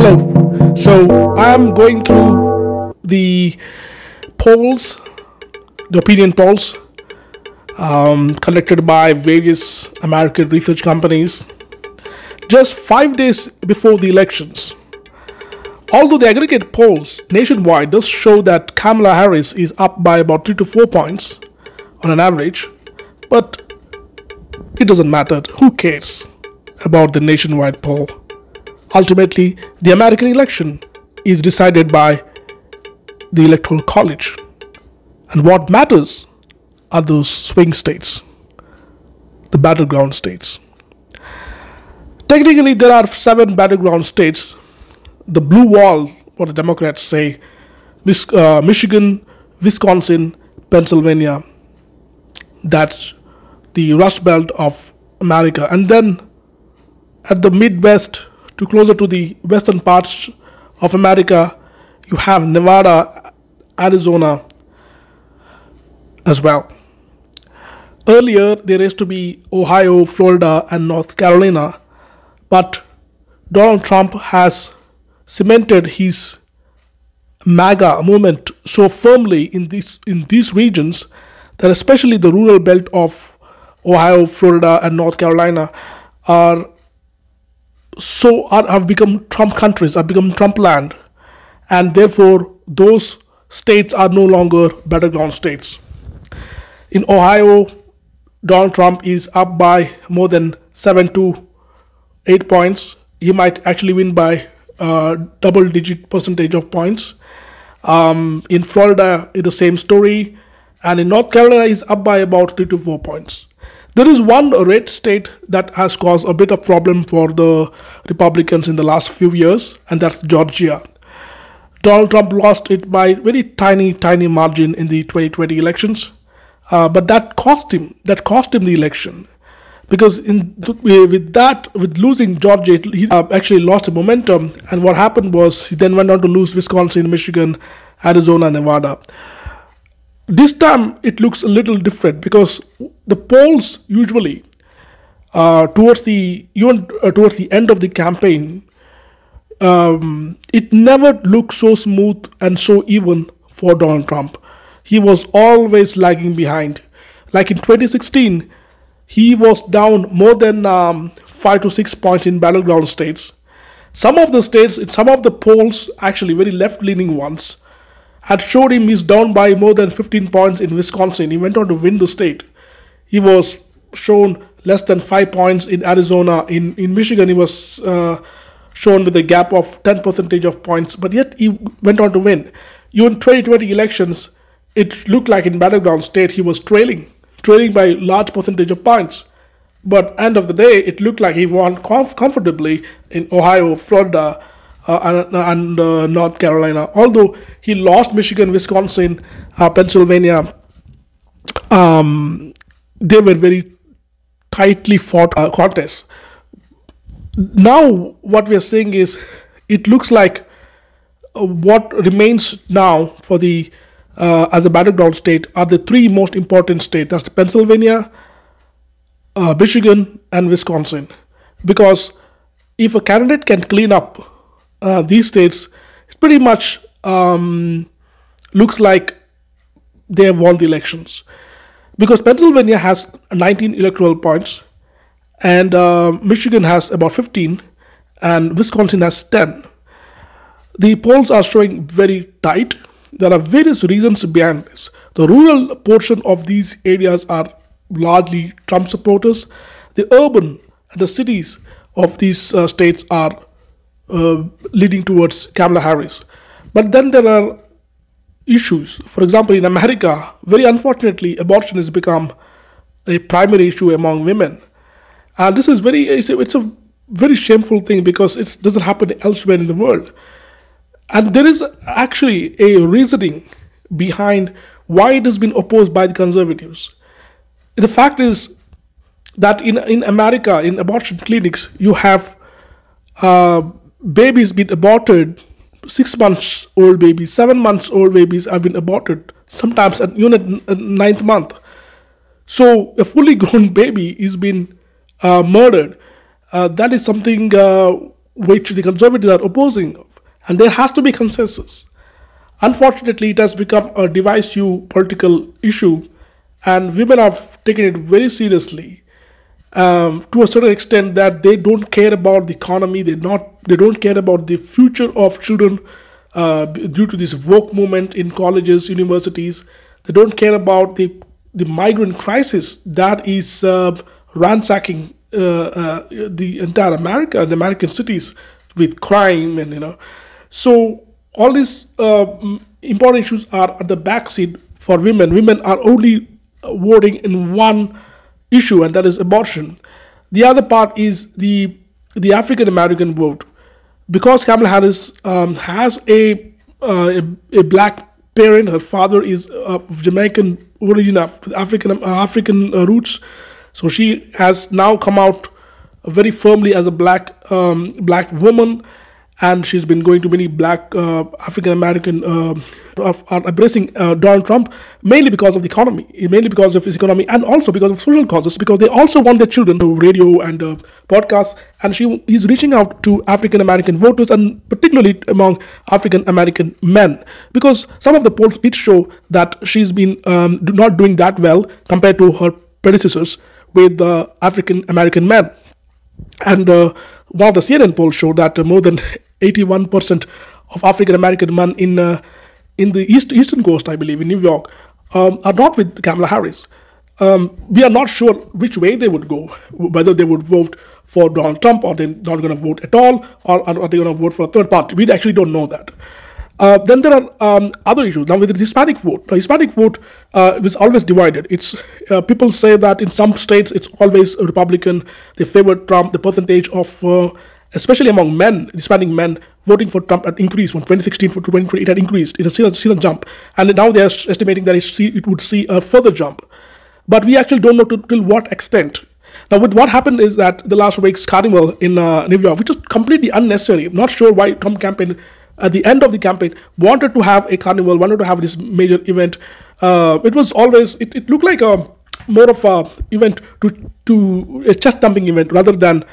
Hello. So I am going through the polls, the opinion polls conducted by various American research companies just 5 days before the elections. Although the aggregate polls nationwide does show that Kamala Harris is up by about 3 to 4 points on an average, but it doesn't matter. Who cares about the nationwide poll? Ultimately, the American election is decided by the Electoral College. And what matters are those swing states, the battleground states. Technically, there are 7 battleground states. The blue wall, what the Democrats say, Michigan, Wisconsin, Pennsylvania. That's the Rust Belt of America. And then at the Midwest, to closer to the western parts of America, you have Nevada, Arizona as well. Earlier, there used to be Ohio, Florida, and North Carolina, but Donald Trump has cemented his MAGA movement so firmly in these regions that especially the rural belt of Ohio, Florida, and North Carolina have become Trump countries, have become Trump land, and therefore those states are no longer battleground states. In Ohio, Donald Trump is up by more than 7 to 8 points. He might actually win by double-digit percentage of points. In Florida, it's the same story, and in North Carolina, he's up by about 3 to 4 points. There is one red state that has caused a bit of problem for the Republicans in the last few years, and that's Georgia. Donald Trump lost it by very tiny margin in the 2020 elections, but that cost him the election, because with losing Georgia, he actually lost the momentum, and what happened was he then went on to lose Wisconsin, Michigan, Arizona, Nevada. This time it looks a little different because the polls usually towards the end of the campaign, it never looks so smooth and so even for Donald Trump. He was always lagging behind. Like in 2016, he was down more than 5 to 6 points in battleground states. Some of the states, in some of the polls, actually very left-leaning ones, had showed him he's down by more than 15 points in Wisconsin. He went on to win the state. He was shown less than 5 points in Arizona. In Michigan, he was shown with a gap of 10% of points, but yet he went on to win. Even 2020 elections, it looked like in battleground state he was trailing by large percentage of points. But end of the day, it looked like he won comfortably in Ohio, Florida, and North Carolina. Although he lost Michigan, Wisconsin, Pennsylvania, they were very tightly fought contests. Now what we are saying is, it looks like what remains now for the as a battleground state are the 3 most important states. That's Pennsylvania, Michigan, and Wisconsin. Because if a candidate can clean up these states, it pretty much looks like they have won the elections. Because Pennsylvania has 19 electoral points, and Michigan has about 15, and Wisconsin has 10. The polls are showing very tight. There are various reasons behind this. The rural portion of these areas are largely Trump supporters. The urban and the cities of these states are leading towards Kamala Harris. But then there are issues. For example, in America, very unfortunately, abortion has become a primary issue among women. And this is it's a very shameful thing because it doesn't happen elsewhere in the world. And there is actually a reasoning behind why it has been opposed by the conservatives. The fact is that in America, in abortion clinics, you have babies being aborted, 6 months old babies, 7 months old babies have been aborted, sometimes at unit 9th month. So a fully grown baby is been murdered. That is something which the conservatives are opposing, and there has to be consensus. Unfortunately, it has become a divisive political issue, and women have taken it very seriously, to a certain extent that they don't care about the economy. They don't care about the future of children, due to this woke movement in colleges, universities. They don't care about the migrant crisis that is ransacking the entire America, the American cities, with crime, and so all these important issues are at the backseat for women. Women are only voting in one issue, and that is abortion. The other part is the African American vote, because Kamala Harris has a black parent. Her father is of Jamaican origin, of African roots, so she has now come out very firmly as a black woman, and she's been going to many black African American are embracing Donald Trump, mainly because of the economy, mainly because of his economy, and also because of social causes, because they also want their children to radio and podcasts, and he's reaching out to African American voters, and particularly among African American men, because some of the polls did show that she's been not doing that well compared to her predecessors with African American men. And one of the CNN polls showed that more than 81% of African American men in the eastern coast, I believe, in New York, are not with Kamala Harris. We are not sure which way they would go, whether they would vote for Donald Trump, or they're not going to vote at all, or are they going to vote for a third party. We actually don't know that. Then there are other issues. Now, with the Hispanic vote, the Hispanic vote is always divided. It's people say that in some states it's always Republican. They favor Trump. The percentage of especially among men, Hispanic men, voting for Trump had increased from 2016 to 2020. It had increased. It has seen a jump, and now they are estimating that it would see a further jump. But we actually don't know till what extent. Now, what happened is that the last week's carnival in New York, which is completely unnecessary. I'm not sure why Trump campaign, at the end of the campaign, wanted to have a carnival, wanted to have this major event. It was always, it looked like more of a event to a chest thumping event, rather than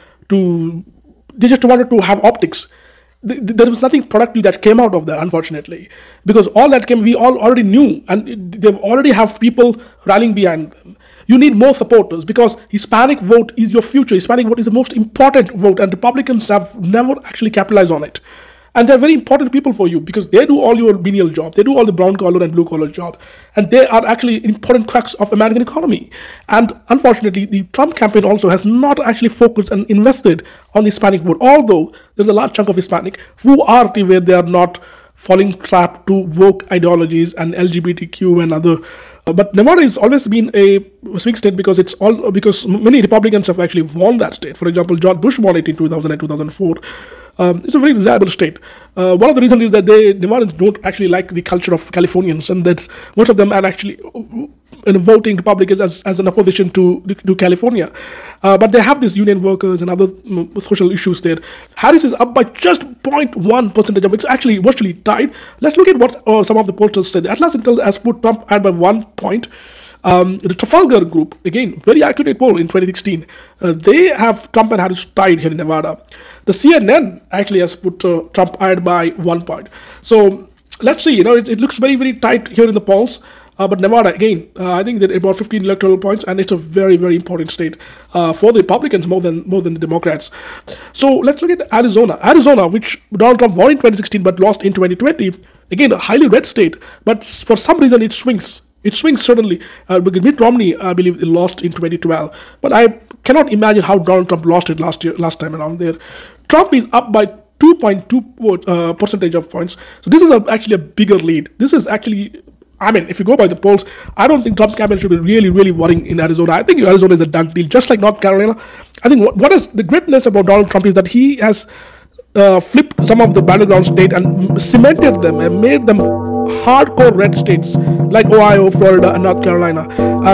they just wanted to have optics. There was nothing productive that came out of that, unfortunately, because all that came, we all already knew, and they already have people rallying behind them. You need more supporters, because Hispanic vote is your future. Hispanic vote is the most important vote, and Republicans have never actually capitalized on it. And they're very important people for you, because they do all your menial job. They do all the brown collar and blue collar job. And they are actually important crux of American economy. And unfortunately, the Trump campaign also has not actually focused and invested on the Hispanic vote. Although there's a large chunk of Hispanic who are where they are not falling trap to woke ideologies and LGBTQ and other. But Nevada has always been a swing state, because many Republicans have actually won that state. For example, George Bush won it in 2000 and 2004. It's a very reliable state. One of the reasons is that Nevadans don't actually like the culture of Californians, and that most of them are actually voting Republicans as an opposition to California. But they have these union workers and other social issues there. Harris is up by just 0.1%. It's actually virtually tied. Let's look at what some of the pollsters said. The Atlas Intel has put Trump ahead by 1 point. The Trafalgar Group, again, very accurate poll in 2016. They have Trump and Harris tied here in Nevada. The CNN actually has put Trump ahead by 1 point. So let's see. It looks very, very tight here in the polls. But Nevada, again, I think they're about 15 electoral points, and it's a very, very important state for the Republicans more than the Democrats. So let's look at Arizona. Arizona, which Donald Trump won in 2016 but lost in 2020. Again, a highly red state, but for some reason it swings. It swings certainly, because Mitt Romney, I believe, lost in 2012. But I cannot imagine how Donald Trump lost it last time around there. Trump is up by 2.2 percentage of points. So this is actually a bigger lead. This is actually, I mean, if you go by the polls, I don't think Trump's campaign should be really, really worrying in Arizona. I think Arizona is a done deal, just like North Carolina. I think what is the greatness about Donald Trump is that he has flipped some of the battleground states and cemented them and made them hardcore red states like Ohio, Florida, and North Carolina. And